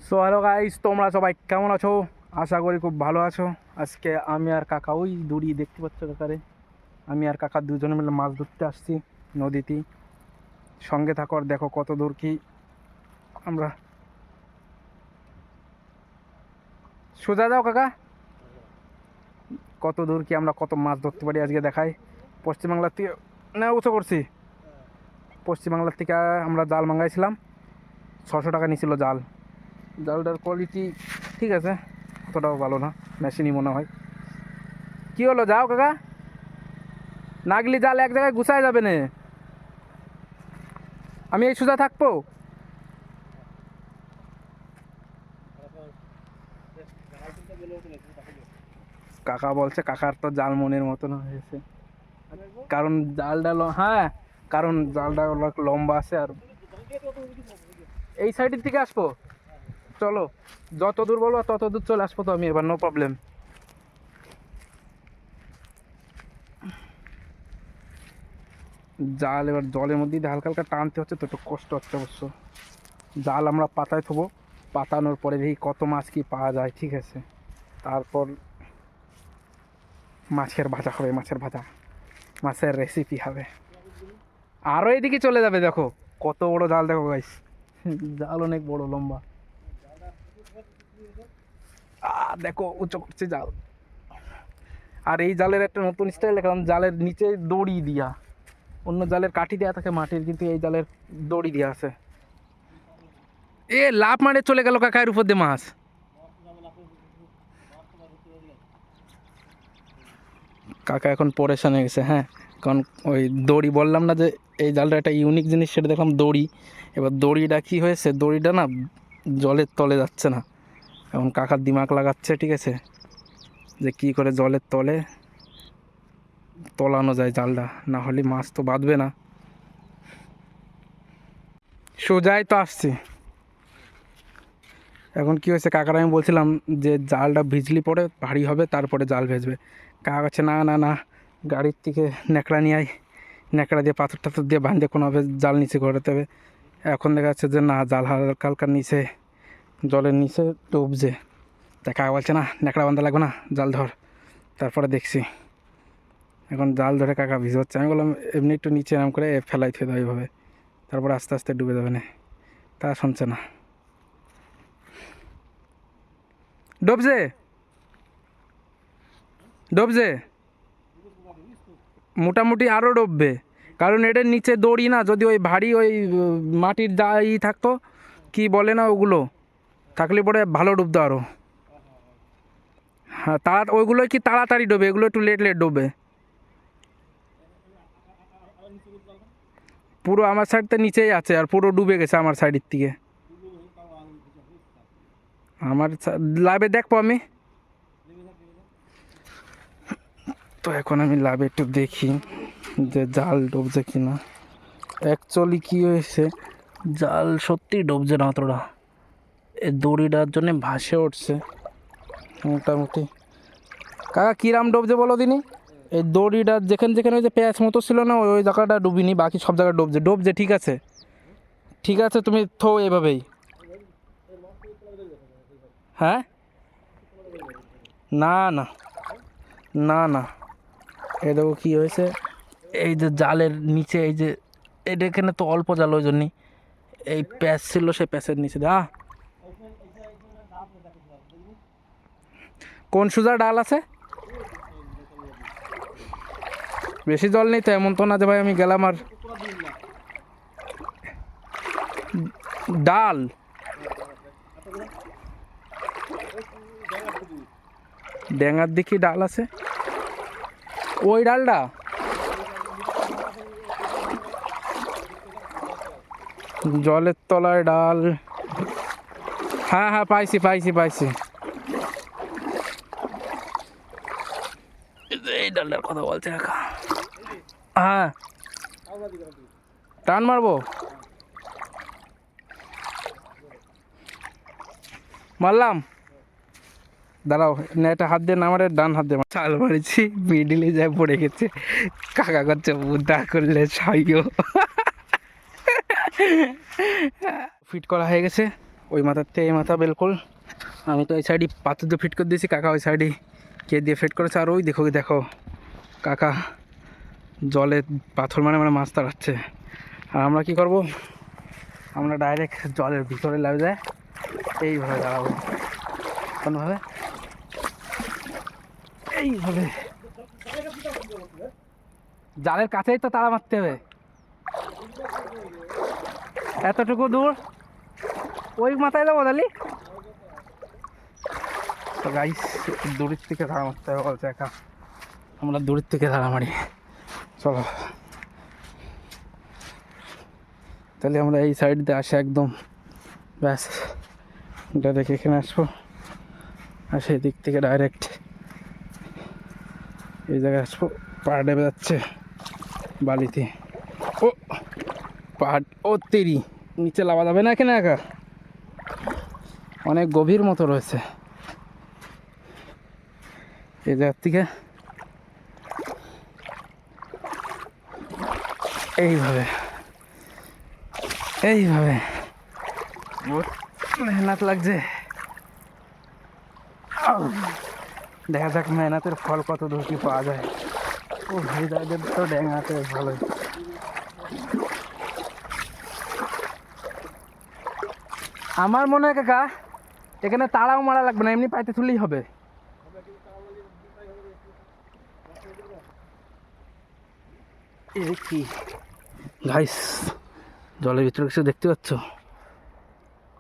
So hello guys, তোমরা সবাই কেমন আছো? আশা করি খুব ভালো আছো। আজকে আমি আর কাকা ওই দড়ি দেখতে পাচ্ছ কাকারে, আমি আর কাকা দুজনে মিলে মাছ ধরতে আসছি নদীতে। সঙ্গে থাকো আর দেখো কত দূর কি আমরা। সোজা যাও কাকা, কত দূর কি আমরা কত মাছ ধরতে পারি আজকে দেখাই। পশ্চিমবাংলার থেকে না উঁচু করছি, পশ্চিমবাংলার থেকে আমরা জাল মাঙ্গাইছিলাম। 600 টাকা নিয়েছিল জাল। জালটার কোয়ালিটি ঠিক আছে, অতটাও ভালো না, মেশিনই মনে হয়। কি হলো, যাও কাকা, নাগলি জাল এক জায়গায় গুছায় যাবে না। আমি এই সোজা থাকবো। কাকা বলছে কাকার তো জাল মনের মতন হয়েছে, কারণ জালটা হ্যাঁ, কারণ জালটা অনেক লম্বা আছে। আর এই সাইডের দিকে আসবো, চলো যত দূর বলবো তত দূর চলে আসবো তো আমি এবার, নো প্রবলেম। জাল এবার জলের মধ্যে দিয়ে হালকা হালকা টানতে হচ্ছে তো একটু কষ্ট হচ্ছে অবশ্য। জাল আমরা পাতায় থবো, পাতানোর পরে দেখি কত মাছ কি পাওয়া যায়, ঠিক আছে। তারপর মাছের ভাজা হবে, মাছের ভাজা, মাছের রেসিপি হবে। আরও এদিকে চলে যাবে, দেখো কত বড় জাল, দেখো গাইস, জাল অনেক বড় লম্বা। দেখো উঁচু করছে জাল। আর এই জালের একটা নতুন স্টাইল, কারণ জালের নিচে দড়ি দিয়া, অন্য জালের কাঠি দেওয়া থাকে মাটির, কিন্তু এই জালের দড়ি দেওয়া আছে। এ লাফ মারে চলে গেল কাকার উপর দিয়ে মাছ। কাকা এখন পরেশান হয়ে গেছে, হ্যাঁ, কারণ ওই দড়ি বললাম না যে এই জালটা একটা ইউনিক জিনিস, সেটা দেখলাম দড়ি। এবার দড়িটা কি হয়েছে, দড়িটা না জলের তলে যাচ্ছে না। এখন কাকার দিমাগ লাগাচ্ছে, ঠিক আছে, যে কি করে জলের তলে তলানো যায় জালটা, না হলে মাছ তো বাঁধবে না। সোজাই তো আসছি। এখন কি হয়েছে, কাকার আমি বলছিলাম যে জালটা ভিজলি পরে ভারী হবে, তারপরে জাল ভেজবে। কাকা কাছে না না না, গাড়ির থেকে ন্যাকড়া নিয়ে আয়, ন্যাকড়া দিয়ে পাথর টাথর দিয়ে বাঁধে কোনোভাবে জাল নিচে ঘোরাতে হবে। এখন দেখা যাচ্ছে যে না, জাল হালকা হালকা নিচে জলের নিচে ডুবছে। তা কাকা বলছে না, ন্যাকড়া বাঁধা লাগবে না, জাল ধর। তারপরে দেখছি এখন জাল ধরে কাকা ভিজোচ্ছে। আমি বললাম এমনি একটু নিচে এরম করে ফেলাই থুয়ে দেয় এইভাবে, তারপরে আস্তে আস্তে ডুবে যাবে না। তা শুনছে না, ডুবছে ডুবছে, মোটামুটি আরও ডুববে, কারণ এটার নিচে দড়ি না। যদি ওই ভারী ওই মাটির দাই থাকতো, কি বলে না ওগুলো, থাকলে পরে ভালো ডুবতো আরও। হ্যাঁ, ওইগুলো কি তাড়াতাড়ি ডোবে, এগুলো একটু লেট লেট ডোবে। পুরো আমার সাইডটা নিচেই আছে, আর পুরো ডুবে গেছে আমার সাইডের থেকে। আমার লাভে দেখবো আমি তো, এখন আমি লাভে একটু দেখি যে জাল ডুবছে কিনা। অ্যাকচুয়ালি কী হয়েছে, জাল সত্যি ডুবছে না অতটা, এই দড়িটার জন্যে ভাসে উঠছে মোটামুটি। কাকা কিরাম ডুবছে বলো দিনি? এই দড়িটা যেখানে যেখানে ওই যে প্যাঁচ মতো ছিল না, ওই জায়গাটা ডুবিনি, বাকি সব জায়গায় ডুবছে ডুবছে। ঠিক আছে ঠিক আছে, তুমি থো এভাবেই। হ্যাঁ, না না না না, এই দেখো কী হয়েছে, এই যে জালের নিচে, এই যে এটা এখানে তো অল্প জাল, ওই জন্যই এই প্যাঁচ ছিল, সেই প্যাঁচের নিচে কোন সুজা ডাল আছে, বেশি জল নেই তো, এমন তো না যে ভাই আমি গেলাম আর ডাল। ড্যাঙার দিকে ডাল আছে, ওই ডালটা জলের তলায় ডাল। হ্যাঁ হ্যাঁ, পাইছি পাইছি পাইছি, এই ডালটার কথা বলছে কাকা। হ্যাঁ, টান মারবো, মারলাম, দাঁড়াও, নেটা হাত দিয়ে নামারে, ডান হাত দিয়ে চাল মারিছি, মিডিলে যায় পড়ে গেছে। কাকা করছে বুদ্ধা করলে সাইও। ফিট করা হয়ে গেছে, ওই মাথার থেকে এই মাথা বিলকুল। আমি তো এই সাইডে পাথর দিয়ে ফিট করে দিয়েছি, কাকা ওই সাইডে কে দিয়ে ফিট করেছে। আর ওই দেখো দেখো কাকা জলে পাথর মানে মানে মাছ তাড়াচ্ছে। আর আমরা কি করব, আমরা ডাইরেক্ট জলের ভিতরে লাভ যায় এইভাবে দাঁড়াবো, কোনোভাবে এইভাবে জালের কাছেই তো তাড়া মারতে হবে। এতটুকু দূর ওই মাথায় যাবো দালি। তো গাইস দূরের থেকে ধারা মারতে হবে বলছে একা, আমরা দূরের থেকে ধারা মারি। চলো তাহলে আমরা এই সাইড দিয়ে আসে একদম ব্যাস এটা দেখে এখানে আসবো, আর সেই দিক থেকে ডাইরেক্ট এই জায়গায় আসবো। পা ডেবে যাচ্ছে বালিতে, ও পাহাড়, ও তেরি নিচে লাভা যাবে না এখানে একা, অনেক গভীর মতো রয়েছে এই জায়গার থেকে। এইভাবে এইভাবে মেহনত লাগছে, দেখা যাক মেহনতের ফল কত দূর কি পাওয়া যায়। ও ভাই দাদের তো ড্যাঙাতে ভালোই। আমার মনে হয় কাকা এখানে তাড়াও মারা লাগবে না, এমনি পাইতে তুললেই হবে। কি গাইস জলের ভিতরে কিছু দেখতে পাচ্ছ?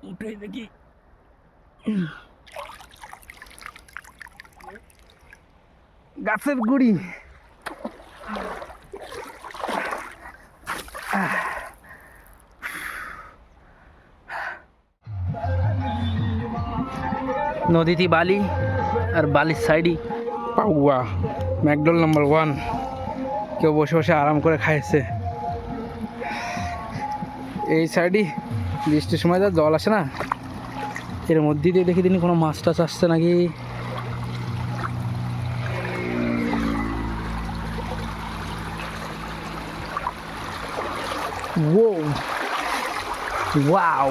উঠে দেখি, গাছের গুড়ি। নদীতে বালি আর বালির সাইডই পাউয়া ম্যাকডোল নাম্বার 1, কেউ বসে বসে আরাম করে খাইছে। এই সাইডে বৃষ্টির সময় যা জল আসে না, এর মধ্যে দিয়ে দেখি দিন কোনো মাছ টাছ আসছে নাকি। वो वाओ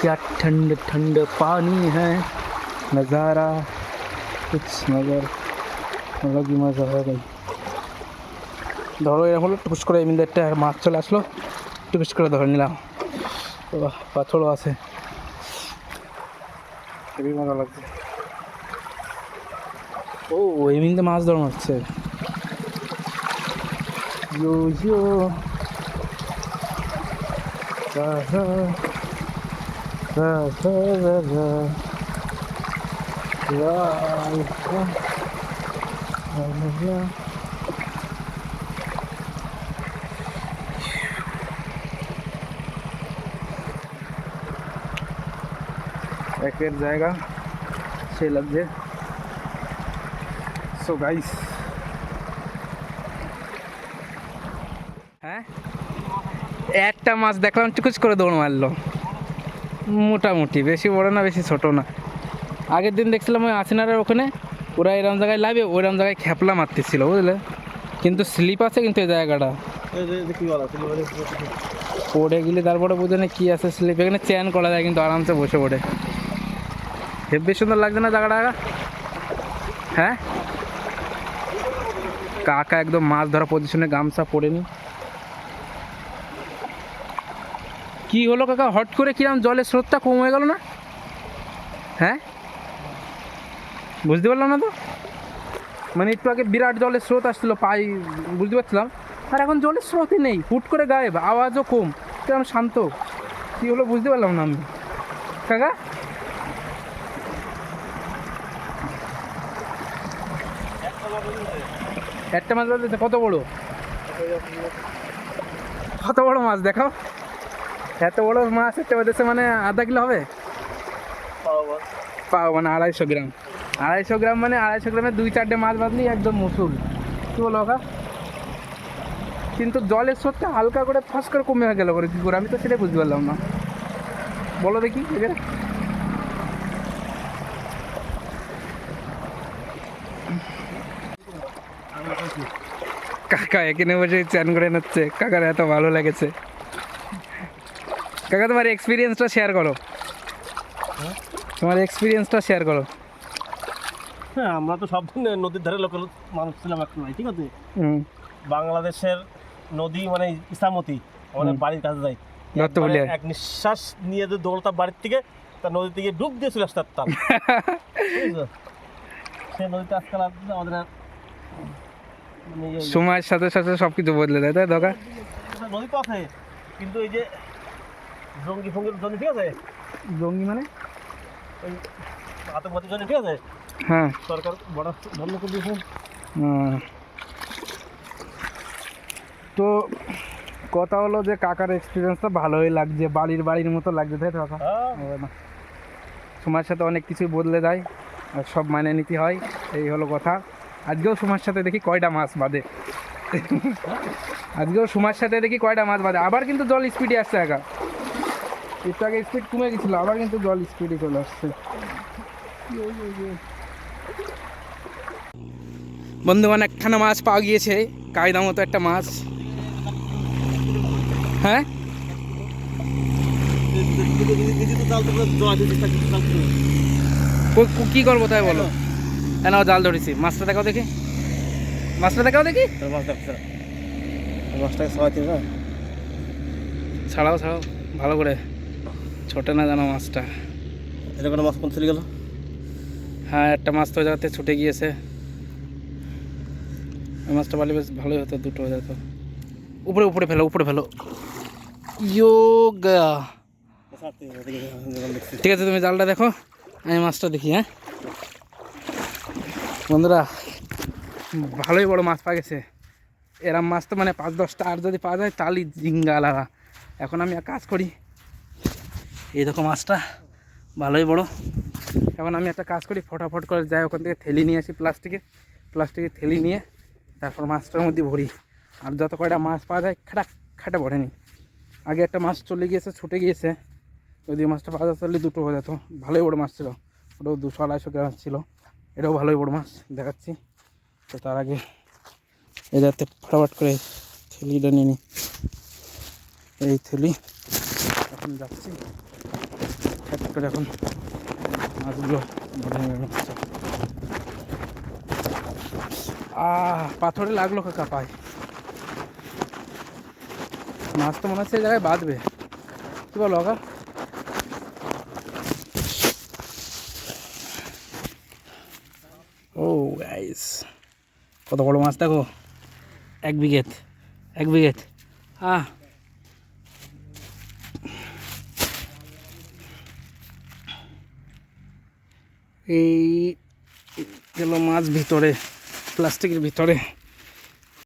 क्या ठंड ठंड पानी है, नज़ारा कुछ नज़र अलग ही मज़ा है भाई। ধরো এরকম হলো টুকুস করে এমনি একটা মাছ চলে আসলো, টুকুস করে ধরে নিলাম। পাথরও আছে, খুবই মজা লাগছে। ও এমনিতে মাছ ধরা মারছে। ইয়ো ইয়ো একের জায়গা সে লাগছে। সো গাইস হ্যাঁ একটা মাছ দেখলাম টুকুচ করে দৌড় মারলো, মোটামুটি বেশি বড় না বেশি ছোট না। আগের দিন দেখছিলাম ওই আসিনারের ওখানে ওরা এরম জায়গায় লাইবে ওইরকম জায়গায় খেপলা মারতেছিল বুঝলে, কিন্তু স্লিপ আছে কিন্তু এই জায়গাটা পড়ে গেলে তারপরে বুঝে না কি আছে স্লিপ। এখানে চ্যান করা যায় কিন্তু আরামসে বসে পড়ে, হেব্বি সুন্দর লাগছে না জায়গাটা। হ্যাঁ কাকা একদম মাছ ধরা পজিশনে গামছা পড়েনি। কি হলো কাকা হট করে কিরম জলের স্রোতটা কম হয়ে গেল না? হ্যাঁ বুঝতে পারলাম না তো, মানে একটু আগে বিরাট জলের স্রোত আসছিল পাই বুঝতে পারছিলাম, আর এখন জলের স্রোতই নেই, হুট করে গায়েব, আওয়াজও কম, কিরম শান্ত। কি হলো বুঝতে পারলাম না আমি কাকা। একটা মাছ বাজছে কত বড়, কত বড় মাছ দেখাও। এত বড় মাছ একটা বাজছে মানে আধা কিলো হবে, পাও মানে 250 গ্রাম। 250 গ্রাম মানে 250 গ্রামে 2-4টে মাছ বাঁধলেই একদম মুসুল। কি বলো কাকা? কিন্তু জলের স্রোতটা হালকা করে ফাঁস করে কমে গেল করে কী করে, আমি তো সেটাই বুঝতে পারলাম না। বলো দেখি এখানে কাকা এখানে বসে চ্যান করে নিচ্ছে, কাকার এত ভালো লেগেছে। কাকা তোমার এক্সপিরিয়েন্সটা শেয়ার করো। তোমার এক্সপিরিয়েন্সটা শেয়ার করো। হ্যাঁ, আমরা তো সব দিন নদীর ধারে লোকাল মানুষ ছিলাম একটা ভাই, ঠিক আছে। হুম, বাংলাদেশের নদী মানে ইসামতি, আমাদের বাড়ির কাছে যাই, দত্তবলিয়া। এক নিঃশ্বাস নিয়ে যে দৌড়তাম বাড়ির থেকে, তার নদী থেকে ডুব দিয়ে চলে আসতাম। বুঝছো? সে নদীতে আজকাল আমাদের মানে সময়ের সাথে সাথে সব কিছু বদলে যায়, তাই দরকার। নদী তো আছে, কিন্তু এই যে জঙ্গি ফঙ্গির জন্য, ঠিক আছে, জঙ্গি মানে? ওই আতঙ্কবাদীর জন্য, ঠিক আছে, হ্যাঁ। সরকার বর্ডার বন্ধ করে দিয়েছে। তো কথা হলো যে কাকার এক্সপিরিয়েন্সটা ভালোই লাগছে, বাড়ির মতো লাগছে, তাই তো কাকা? সময়ের সাথে অনেক কিছুই বদলে যায় আর সব মানে নিতে হয়, এই হলো কথা। আজকেও সময়ের সাথে দেখি কয়টা মাছ বাঁধে, আজকেও সময়ের সাথে দেখি কয়টা মাছ বাঁধে। আবার কিন্তু জল স্পিডে আসছে, একা একটু আগে স্পিড কমে গেছিলো, আবার কিন্তু জল স্পিডে চলে আসছে। বন্ধুবান একখানা মাছ পাওয়া গিয়েছে, কায়দা মতো একটা মাছ। হ্যাঁ, কি করবো তাই বলো? হ্যাঁ, নাও জাল ধরেছি। মাছটা দেখাও দেখি, মাছটা দেখাও দেখি। ছাড়াও ছাড়াও ভালো করে, ছোটে না জানো মাছটা। এটা কোনো মাছ কোন চলে গেল? হ্যাঁ, একটা মাছ তো ওই জায়গাতে ছুটে গিয়েছে। ওই মাছটা পারলে বেশ ভালোই হতো, দুটো হয়ে যেত। উপরে উপরে ফেলো, উপরে ফেলো। ইয়োগা। ঠিক আছে, তুমি জালটা দেখো, আমি মাছটা দেখি। হ্যাঁ বন্ধুরা, ভালোই বড় মাছ পাওয়া গেছে। এরম মাছ তো মানে 5-10টা আর যদি পাওয়া যায় তাহলেই জিঙ্গা আলাদা। এখন আমি এক কাজ করি, এই দেখো মাছটা ভালোই বড়। এখন আমি একটা কাজ করি, ফটাফট করে যাই ওখান থেকে থেলি নিয়ে আসি, প্লাস্টিকে থেলি নিয়ে তারপর মাছটার মধ্যে ভরি। আর যত কয়টা মাছ পাওয়া যায় খাটা ভরেনি। আগে একটা মাছ চলে গিয়েছে, ছুটে গিয়েছে, যদি মাছটা পাওয়া যেত তাহলে দুটো হয়ে যেত। ভালোই বড় মাছ ছিল, ওটাও 200-250 গ্রাম ছিল। এটাও ভালোই বড় মাছ, দেখাচ্ছি। তো তার আগে এই যাতে ফটাফট করে থেলিটা নিয়ে নিই। এই থেলি এখন যাচ্ছি, ফট করে এখন মাছগুলো ভরে নেবে। পাথরে লাগলো কাকা পায়। মাছ তো মনে হচ্ছে এই জায়গায় বাঁধবে, কি বলো কাকা? ও গাইস, কত বড় মাছ দেখো, এক বিঘেত। এই গেল মাছ ভিতরে, প্লাস্টিকের ভিতরে।